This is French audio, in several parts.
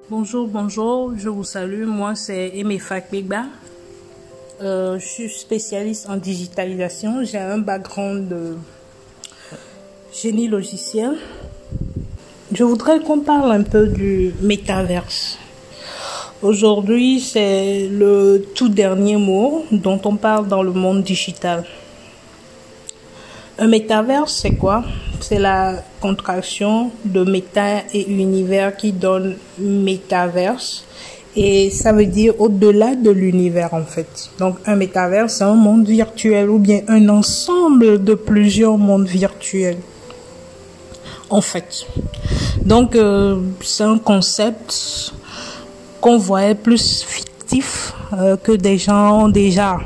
Bonjour, je vous salue. Moi, c'est Aimé Fakbegba. Je suis spécialiste en digitalisation. J'ai un background de génie logiciel. Je voudrais qu'on parle un peu du métaverse. Aujourd'hui, c'est le tout dernier mot dont on parle dans le monde digital. Un métaverse, c'est quoi? C'est la contraction de méta et univers qui donne métaverse. Et ça veut dire au-delà de l'univers, en fait. Donc, un métaverse, c'est un monde virtuel ou bien un ensemble de plusieurs mondes virtuels, en fait. Donc, c'est un concept qu'on voyait plus fictif que des gens ont déjà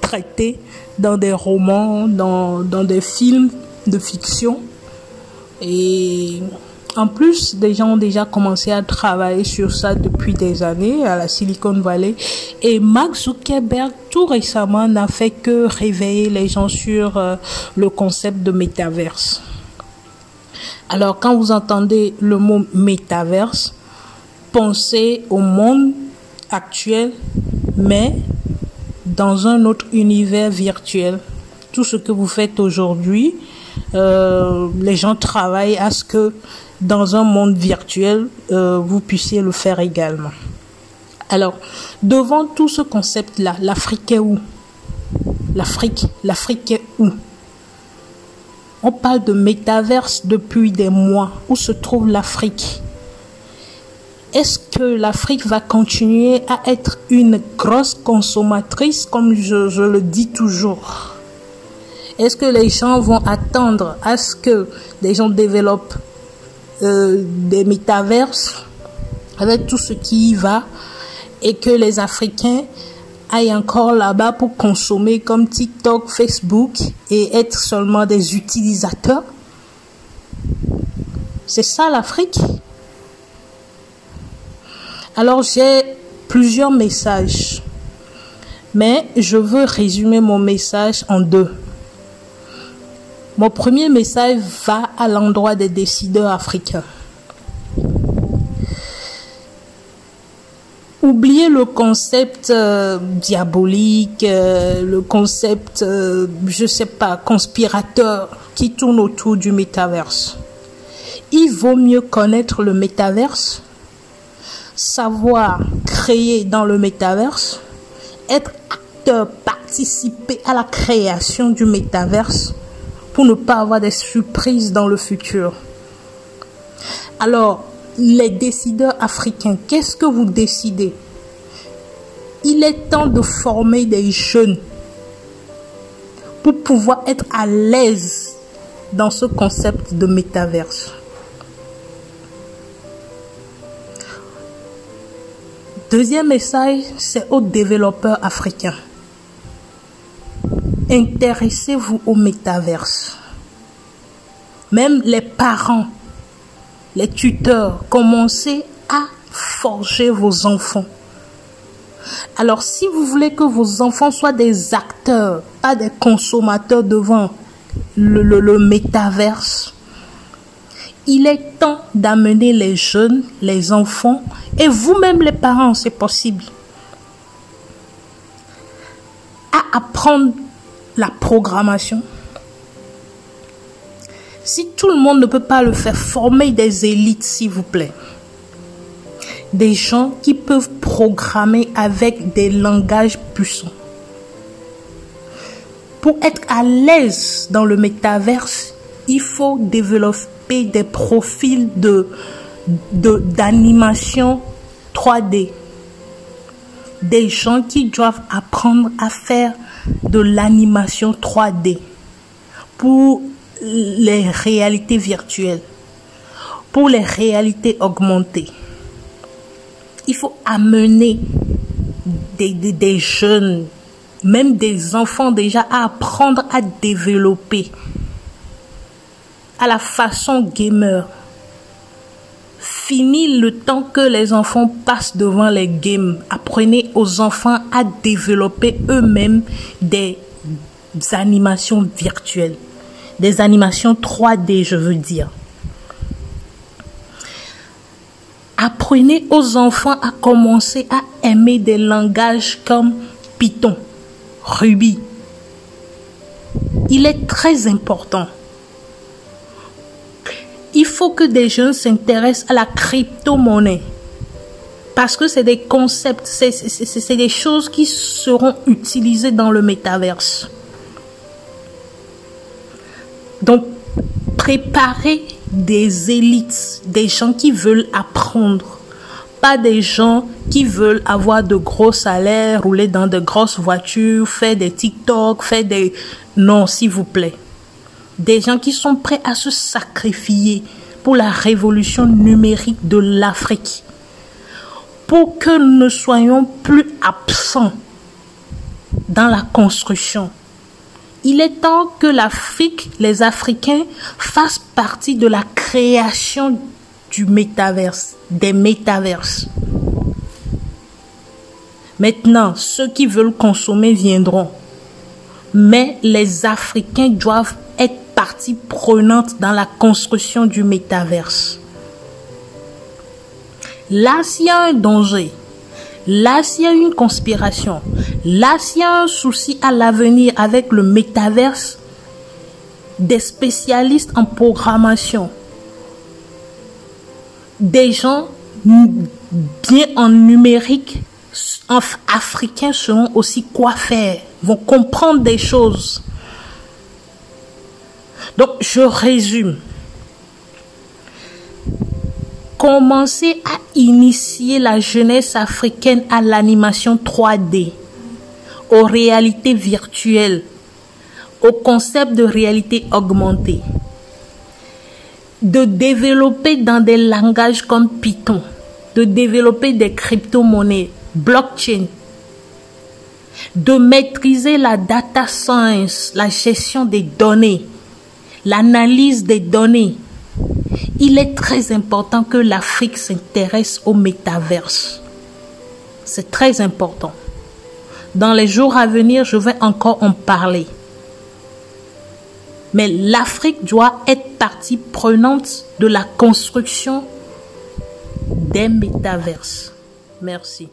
traité dans des romans, dans des films de fiction. Et en plus, des gens ont déjà commencé à travailler sur ça depuis des années à la Silicon Valley. Et Mark Zuckerberg, tout récemment, n'a fait que réveiller les gens sur le concept de métaverse. Alors, quand vous entendez le mot métaverse, pensez au monde actuel, mais dans un autre univers virtuel. Tout ce que vous faites aujourd'hui, les gens travaillent à ce que dans un monde virtuel, vous puissiez le faire également. Alors, devant tout ce concept-là, l'Afrique est où? L'Afrique est où? On parle de métaverse depuis des mois. Où se trouve l'Afrique? Est-ce que l'Afrique va continuer à être une grosse consommatrice, comme je le dis toujours? Est-ce que les gens vont attendre à ce que les gens développent des métaverses avec tout ce qui y va et que les Africains aillent encore là-bas pour consommer comme TikTok, Facebook et être seulement des utilisateurs? C'est ça l'Afrique? Alors j'ai plusieurs messages, mais je veux résumer mon message en deux. Mon premier message va à l'endroit des décideurs africains. Oubliez le concept diabolique, le concept, conspirateur qui tourne autour du métaverse. Il vaut mieux connaître le métaverse, savoir créer dans le métaverse, être acteur, participer à la création du métaverse pour ne pas avoir des surprises dans le futur. Alors, les décideurs africains, qu'est-ce que vous décidez? Il est temps de former des jeunes pour pouvoir être à l'aise dans ce concept de métaverse. Deuxième message, c'est aux développeurs africains. Intéressez-vous au métaverse. Même les parents, les tuteurs, commencez à forger vos enfants. Alors, si vous voulez que vos enfants soient des acteurs, pas des consommateurs devant le métaverse, il est temps d'amener les jeunes, les enfants et vous-même les parents, c'est possible, à apprendre la programmation. Si tout le monde ne peut pas le faire, formez des élites, s'il vous plaît. Des gens qui peuvent programmer avec des langages puissants. Pour être à l'aise dans le métaverse, il faut développer des profils d'animation 3D. Des gens qui doivent apprendre à faire de l'animation 3D pour les réalités virtuelles, pour les réalités augmentées. Il faut amener des jeunes, même des enfants déjà, à apprendre à développer à la façon gamer. Fini le temps que les enfants passent devant les games. Apprenez aux enfants à développer eux-mêmes des animations virtuelles. Des animations 3D, je veux dire. Apprenez aux enfants à commencer à aimer des langages comme Python, Ruby. Il est très important. Il faut que des jeunes s'intéressent à la crypto-monnaie. Parce que c'est des concepts, c'est des choses qui seront utilisées dans le métaverse. Donc, préparez des élites, des gens qui veulent apprendre, pas des gens qui veulent avoir de gros salaires, rouler dans de grosses voitures, faire des TikTok, faire des... Non, s'il vous plaît. Des gens qui sont prêts à se sacrifier pour la révolution numérique de l'Afrique. Pour que nous ne soyons plus absents dans la construction. Il est temps que l'Afrique, les Africains, fassent partie de la création du métaverse, des métaverses. Maintenant, ceux qui veulent consommer viendront. Mais les Africains doivent être partie prenante dans la construction du métaverse. Là, s'il y a un danger, là, s'il y a une conspiration, là, s'il y a un souci à l'avenir avec le métaverse, des spécialistes en programmation, des gens bien en numérique, africains seront aussi quoi faire, vont comprendre des choses. Donc, je résume. Commencez à initier la jeunesse africaine à l'animation 3D, aux réalités virtuelles, au concept de réalité augmentée. De développer dans des langages comme Python, de développer des crypto-monnaies, blockchain, de maîtriser la data science, la gestion des données, l'analyse des données. Il est très important que l'Afrique s'intéresse au métaverse. C'est très important. Dans les jours à venir, je vais encore en parler. Mais l'Afrique doit être partie prenante de la construction des métaverses. Merci.